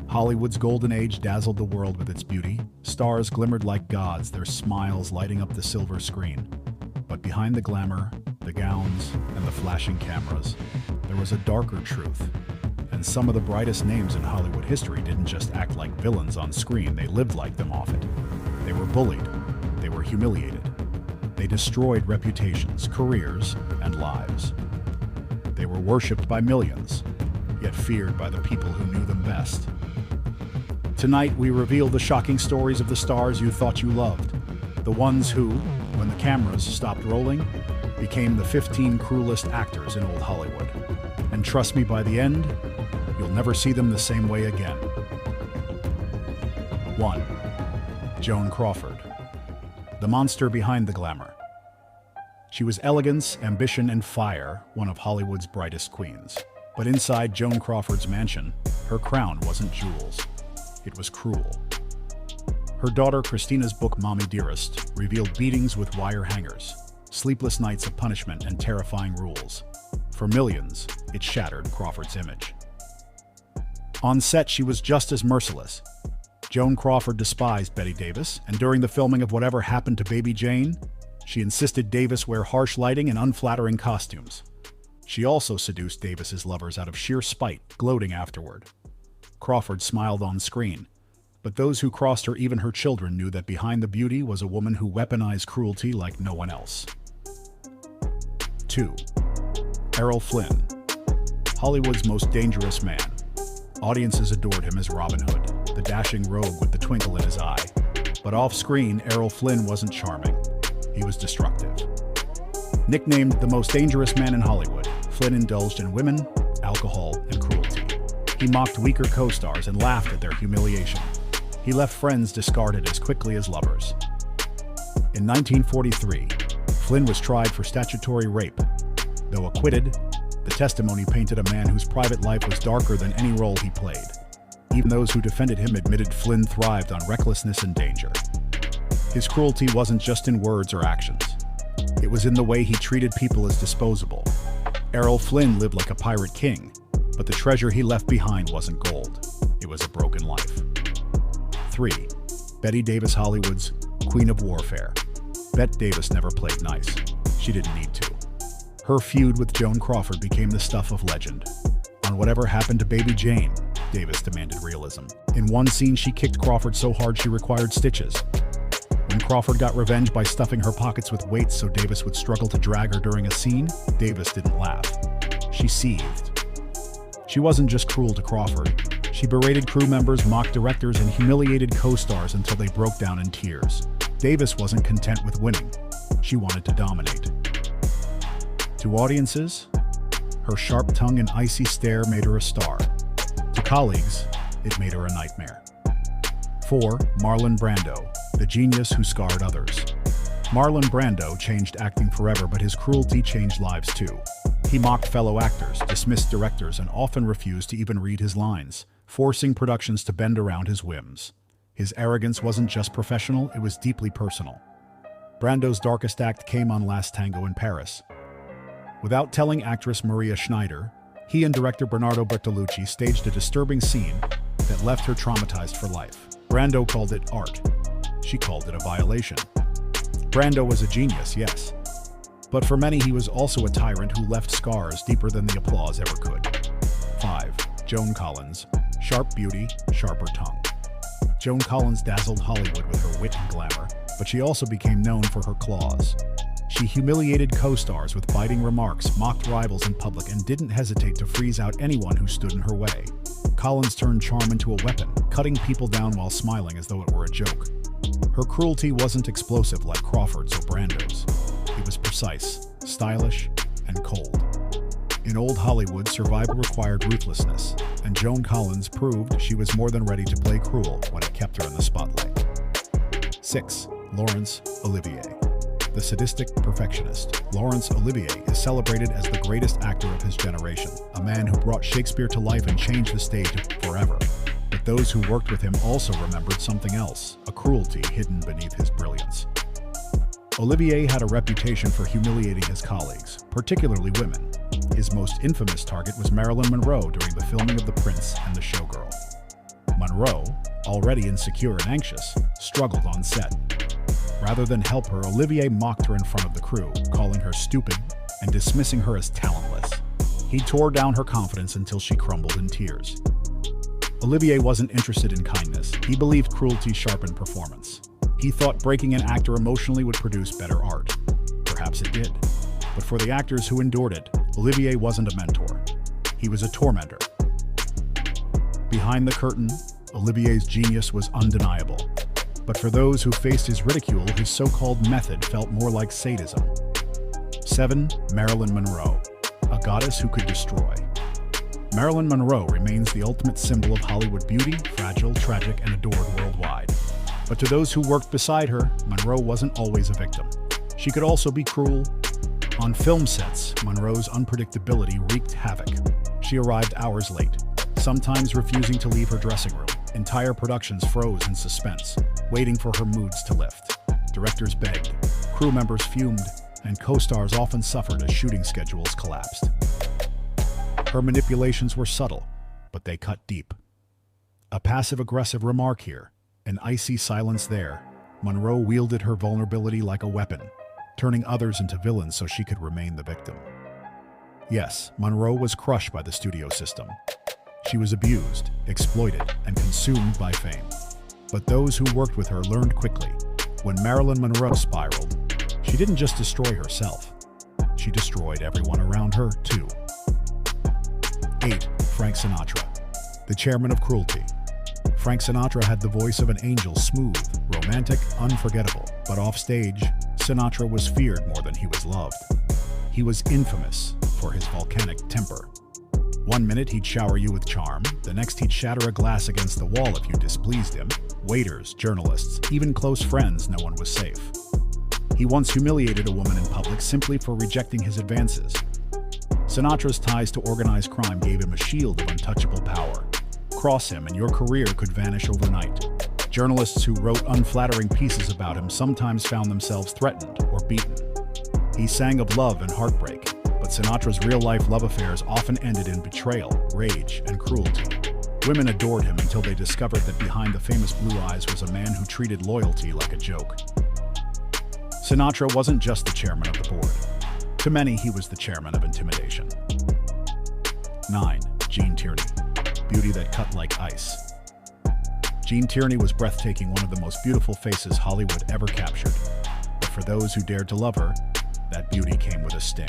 Hollywood's golden age dazzled the world with its beauty. Stars glimmered like gods, their smiles lighting up the silver screen. But behind the glamour, the gowns, and the flashing cameras, there was a darker truth. And some of the brightest names in Hollywood history didn't just act like villains on screen, they lived like them off it. They were bullied, they were humiliated. They destroyed reputations, careers, and lives. They were worshipped by millions, yet feared by the people who knew them best. Tonight, we reveal the shocking stories of the stars you thought you loved. The ones who, when the cameras stopped rolling, became the 15 cruelest actors in old Hollywood. And trust me, by the end, you'll never see them the same way again. 1. Joan Crawford. The monster behind the glamour. She was elegance, ambition, and fire, one of Hollywood's brightest queens. But inside Joan Crawford's mansion, her crown wasn't jewels. It was cruel. Her daughter Christina's book, Mommy Dearest, revealed beatings with wire hangers, sleepless nights of punishment, and terrifying rules. For millions, it shattered Crawford's image. On set, she was just as merciless. Joan Crawford despised Bette Davis, and during the filming of Whatever Happened to Baby Jane, she insisted Davis wear harsh lighting and unflattering costumes. She also seduced Davis's lovers out of sheer spite, gloating afterward. Crawford smiled on screen, but those who crossed her, even her children, knew that behind the beauty was a woman who weaponized cruelty like no one else. 2. Errol Flynn. Hollywood's most dangerous man. Audiences adored him as Robin Hood, the dashing rogue with the twinkle in his eye. But off-screen, Errol Flynn wasn't charming. He was destructive. Nicknamed the most dangerous man in Hollywood, Flynn indulged in women, alcohol, and cruelty. He mocked weaker co-stars and laughed at their humiliation. He left friends discarded as quickly as lovers. In 1943, Flynn was tried for statutory rape. Though acquitted, the testimony painted a man whose private life was darker than any role he played. Even those who defended him admitted Flynn thrived on recklessness and danger. His cruelty wasn't just in words or actions. It was in the way he treated people as disposable. Errol Flynn lived like a pirate king, but the treasure he left behind wasn't gold. It was a broken life. 3. Bette Davis, Hollywood's Queen of Warfare. Bette Davis never played nice. She didn't need to. Her feud with Joan Crawford became the stuff of legend. On Whatever Happened to Baby Jane, Davis demanded realism. In one scene, she kicked Crawford so hard she required stitches. When Crawford got revenge by stuffing her pockets with weights so Davis would struggle to drag her during a scene, Davis didn't laugh. She seethed. She wasn't just cruel to Crawford. She berated crew members, mocked directors, and humiliated co-stars until they broke down in tears. Davis wasn't content with winning. She wanted to dominate. To audiences, her sharp tongue and icy stare made her a star. To colleagues, it made her a nightmare. 4. Marlon Brando, the genius who scarred others. Marlon Brando changed acting forever, but his cruelty changed lives too. He mocked fellow actors, dismissed directors, and often refused to even read his lines, forcing productions to bend around his whims. His arrogance wasn't just professional, it was deeply personal. Brando's darkest act came on Last Tango in Paris. Without telling actress Maria Schneider, he and director Bernardo Bertolucci staged a disturbing scene that left her traumatized for life. Brando called it art. She called it a violation. Brando was a genius, yes. But for many, he was also a tyrant who left scars deeper than the applause ever could. 5. Joan Collins. Sharp beauty, sharper tongue. Joan Collins dazzled Hollywood with her wit and glamour, but she also became known for her claws. She humiliated co-stars with biting remarks, mocked rivals in public, and didn't hesitate to freeze out anyone who stood in her way. Collins turned charm into a weapon, cutting people down while smiling as though it were a joke. Her cruelty wasn't explosive like Crawford's or Brando's. It was precise, stylish, and cold. In old Hollywood, survival required ruthlessness, and Joan Collins proved she was more than ready to play cruel when it kept her in the spotlight. 6. Laurence Olivier. The sadistic perfectionist, Laurence Olivier is celebrated as the greatest actor of his generation, a man who brought Shakespeare to life and changed the stage forever. But those who worked with him also remembered something else, a cruelty hidden beneath his brilliance. Olivier had a reputation for humiliating his colleagues, particularly women. His most infamous target was Marilyn Monroe during the filming of The Prince and The Showgirl. Monroe, already insecure and anxious, struggled on set. Rather than help her, Olivier mocked her in front of the crew, calling her stupid and dismissing her as talentless. He tore down her confidence until she crumbled in tears. Olivier wasn't interested in kindness. He believed cruelty sharpened performance. He thought breaking an actor emotionally would produce better art. Perhaps it did. But for the actors who endured it, Olivier wasn't a mentor. He was a tormentor. Behind the curtain, Olivier's genius was undeniable. But for those who faced his ridicule, his so-called method felt more like sadism. 7. Marilyn Monroe, a goddess who could destroy. Marilyn Monroe remains the ultimate symbol of Hollywood beauty, fragile, tragic, and adored worldwide. But to those who worked beside her, Monroe wasn't always a victim. She could also be cruel. On film sets, Monroe's unpredictability wreaked havoc. She arrived hours late, sometimes refusing to leave her dressing room. Entire productions froze in suspense, waiting for her moods to lift. Directors begged, crew members fumed, and co-stars often suffered as shooting schedules collapsed. Her manipulations were subtle, but they cut deep. A passive-aggressive remark here, an icy silence there. Monroe wielded her vulnerability like a weapon, turning others into villains so she could remain the victim. Yes, Monroe was crushed by the studio system. She was abused, exploited, and consumed by fame. But those who worked with her learned quickly. When Marilyn Monroe spiraled, she didn't just destroy herself. She destroyed everyone around her, too. 8. Frank Sinatra, the chairman of cruelty. Frank Sinatra had the voice of an angel, smooth, romantic, unforgettable. But offstage, Sinatra was feared more than he was loved. He was infamous for his volcanic temper. One minute he'd shower you with charm, the next he'd shatter a glass against the wall if you displeased him. Waiters, journalists, even close friends, no one was safe. He once humiliated a woman in public simply for rejecting his advances. Sinatra's ties to organized crime gave him a shield of untouchable power. Cross him and your career could vanish overnight. Journalists who wrote unflattering pieces about him sometimes found themselves threatened or beaten. He sang of love and heartbreak, but Sinatra's real-life love affairs often ended in betrayal, rage, and cruelty. Women adored him until they discovered that behind the famous blue eyes was a man who treated loyalty like a joke. Sinatra wasn't just the chairman of the board. To many, he was the chairman of intimidation. 9. Gene Tierney, beauty that cut like ice. Gene Tierney was breathtaking, one of the most beautiful faces Hollywood ever captured. But for those who dared to love her, that beauty came with a sting.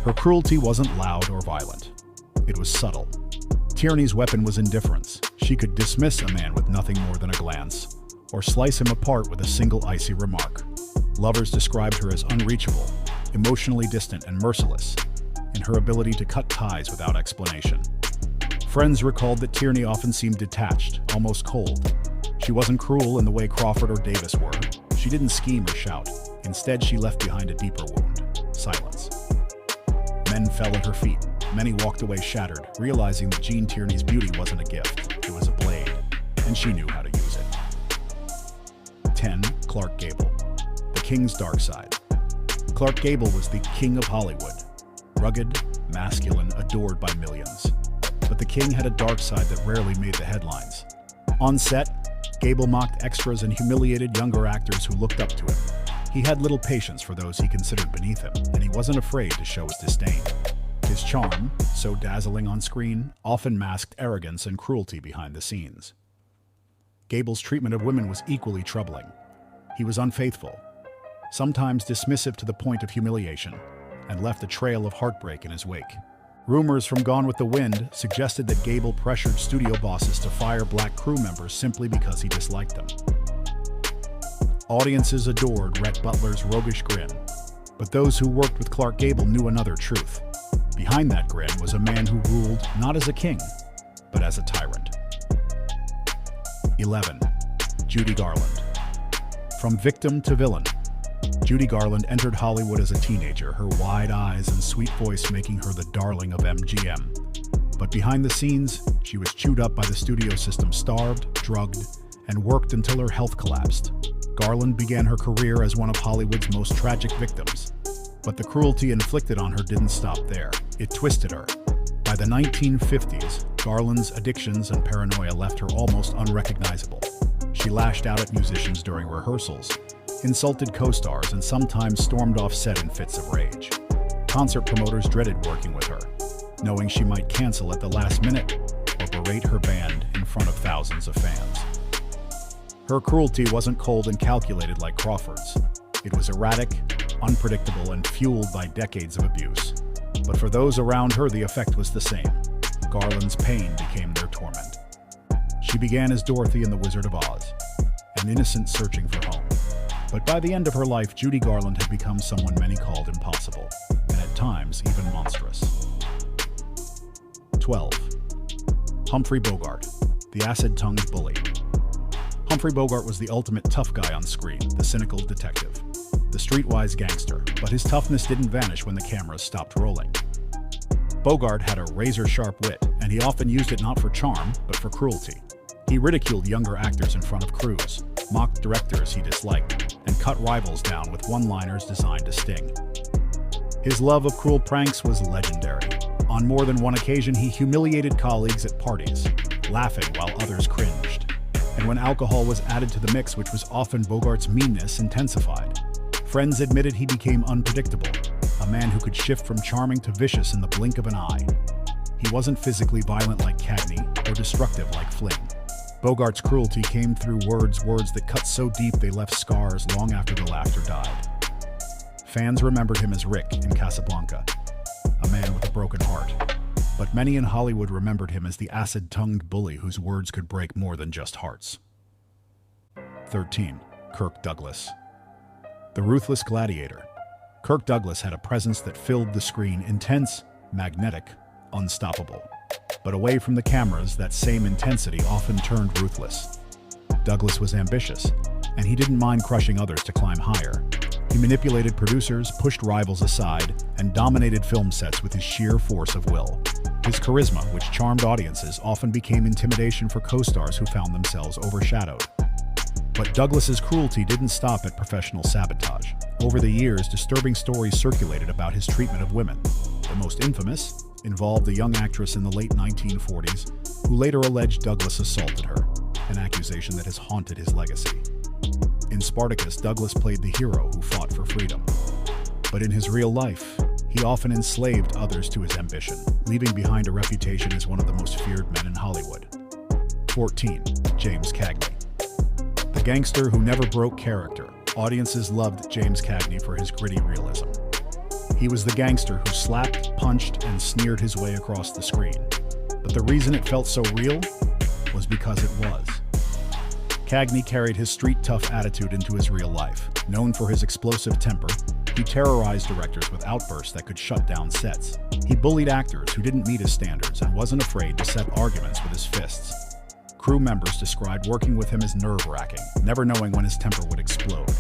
Her cruelty wasn't loud or violent. It was subtle. Tierney's weapon was indifference. She could dismiss a man with nothing more than a glance, or slice him apart with a single icy remark. Lovers described her as unreachable, emotionally distant, and merciless in her ability to cut ties without explanation. Friends recalled that Tierney often seemed detached, almost cold. She wasn't cruel in the way Crawford or Davis were. She didn't scheme or shout. Instead, she left behind a deeper wound: silence. Men fell at her feet. Many walked away shattered, realizing that Gene Tierney's beauty wasn't a gift, it was a blade, and she knew how to use it. 10. Clark Gable, the King's dark side. Clark Gable was the king of Hollywood. Rugged, masculine, adored by millions. But the king had a dark side that rarely made the headlines. On set, Gable mocked extras and humiliated younger actors who looked up to him. He had little patience for those he considered beneath him, and he wasn't afraid to show his disdain. His charm, so dazzling on screen, often masked arrogance and cruelty behind the scenes. Gable's treatment of women was equally troubling. He was unfaithful, sometimes dismissive to the point of humiliation, and left a trail of heartbreak in his wake. Rumors from Gone with the Wind suggested that Gable pressured studio bosses to fire black crew members simply because he disliked them. Audiences adored Rhett Butler's roguish grin, but those who worked with Clark Gable knew another truth. Behind that grin was a man who ruled not as a king, but as a tyrant. 11. Judy Garland. From victim to villain, Judy Garland entered Hollywood as a teenager, her wide eyes and sweet voice making her the darling of MGM. But behind the scenes, she was chewed up by the studio system, starved, drugged, and worked until her health collapsed. Garland began her career as one of Hollywood's most tragic victims. But the cruelty inflicted on her didn't stop there. It twisted her. By the 1950s, Garland's addictions and paranoia left her almost unrecognizable. She lashed out at musicians during rehearsals, insulted co-stars, and sometimes stormed off set in fits of rage. Concert promoters dreaded working with her, knowing she might cancel at the last minute or berate her band in front of thousands of fans. Her cruelty wasn't cold and calculated like Crawford's. It was erratic, unpredictable, and fueled by decades of abuse. But for those around her, the effect was the same. Garland's pain became their torment. She began as Dorothy in The Wizard of Oz, an innocent searching for home. But by the end of her life, Judy Garland had become someone many called impossible, and at times even monstrous. 12. Humphrey Bogart, the acid-tongued bully. Humphrey Bogart was the ultimate tough guy on screen, the cynical detective, the streetwise gangster, but his toughness didn't vanish when the cameras stopped rolling. Bogart had a razor-sharp wit, and he often used it not for charm, but for cruelty. He ridiculed younger actors in front of crews, mocked directors he disliked, and cut rivals down with one-liners designed to sting. His love of cruel pranks was legendary. On more than one occasion, he humiliated colleagues at parties, laughing while others cringed. And when alcohol was added to the mix, which was often Bogart's meanness intensified, friends admitted he became unpredictable, a man who could shift from charming to vicious in the blink of an eye. He wasn't physically violent like Cagney or destructive like Flynn. Bogart's cruelty came through words that cut so deep they left scars long after the laughter died. Fans remembered him as Rick in Casablanca, a man with a broken heart. But many in Hollywood remembered him as the acid-tongued bully whose words could break more than just hearts. 13. Kirk Douglas. The ruthless gladiator. Kirk Douglas had a presence that filled the screen, intense, magnetic, unstoppable. But away from the cameras, that same intensity often turned ruthless. Douglas was ambitious, and he didn't mind crushing others to climb higher. He manipulated producers, pushed rivals aside, and dominated film sets with his sheer force of will. His charisma, which charmed audiences, often became intimidation for co-stars who found themselves overshadowed. But Douglas's cruelty didn't stop at professional sabotage. Over the years, disturbing stories circulated about his treatment of women. The most infamous involved a young actress in the late 1940s who later alleged Douglas assaulted her, an accusation that has haunted his legacy. In Spartacus, Douglas played the hero who fought for freedom. But in his real life, he often enslaved others to his ambition, leaving behind a reputation as one of the most feared men in Hollywood. 14. James Cagney. The gangster who never broke character. Audiences loved James Cagney for his gritty realism. He was the gangster who slapped, punched, and sneered his way across the screen. But the reason it felt so real was because it was. Cagney carried his street-tough attitude into his real life. Known for his explosive temper, he terrorized directors with outbursts that could shut down sets. He bullied actors who didn't meet his standards and wasn't afraid to set arguments with his fists. Crew members described working with him as nerve-wracking, never knowing when his temper would explode.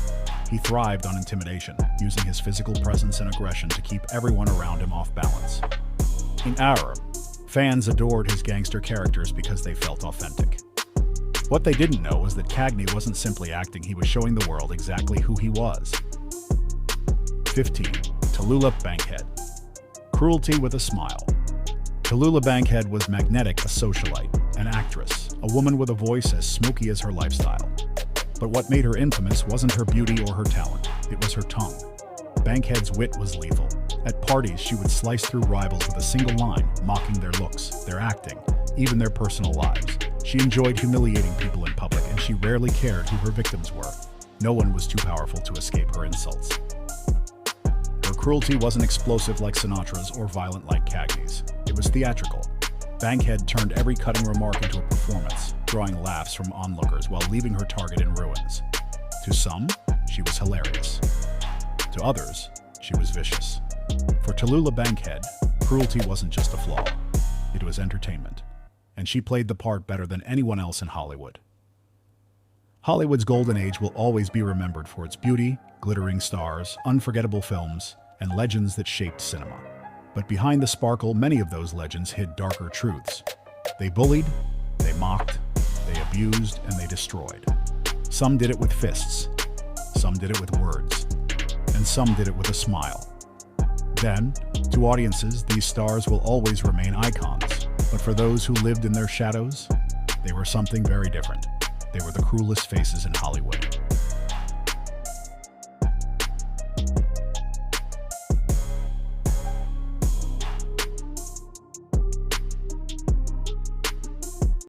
He thrived on intimidation, using his physical presence and aggression to keep everyone around him off balance. In our fans adored his gangster characters because they felt authentic. What they didn't know was that Cagney wasn't simply acting, he was showing the world exactly who he was. 15. Tallulah Bankhead. Cruelty with a smile. Tallulah Bankhead was magnetic, a socialite, an actress, a woman with a voice as smoky as her lifestyle. But what made her infamous wasn't her beauty or her talent, it was her tongue. Bankhead's wit was lethal. At parties, she would slice through rivals with a single line, mocking their looks, their acting, even their personal lives. She enjoyed humiliating people in public, and she rarely cared who her victims were. No one was too powerful to escape her insults. Her cruelty wasn't explosive like Sinatra's or violent like Cagney's. It was theatrical. Bankhead turned every cutting remark into a performance, drawing laughs from onlookers while leaving her target in ruins. To some, she was hilarious. To others, she was vicious. For Tallulah Bankhead, cruelty wasn't just a flaw. It was entertainment. And she played the part better than anyone else in Hollywood. Hollywood's golden age will always be remembered for its beauty, glittering stars, unforgettable films, and legends that shaped cinema. But behind the sparkle, many of those legends hid darker truths. They bullied, they mocked, they abused, and they destroyed. Some did it with fists, some did it with words, and some did it with a smile. Then, to audiences, these stars will always remain icons. But for those who lived in their shadows, they were something very different. They were the cruelest faces in Hollywood.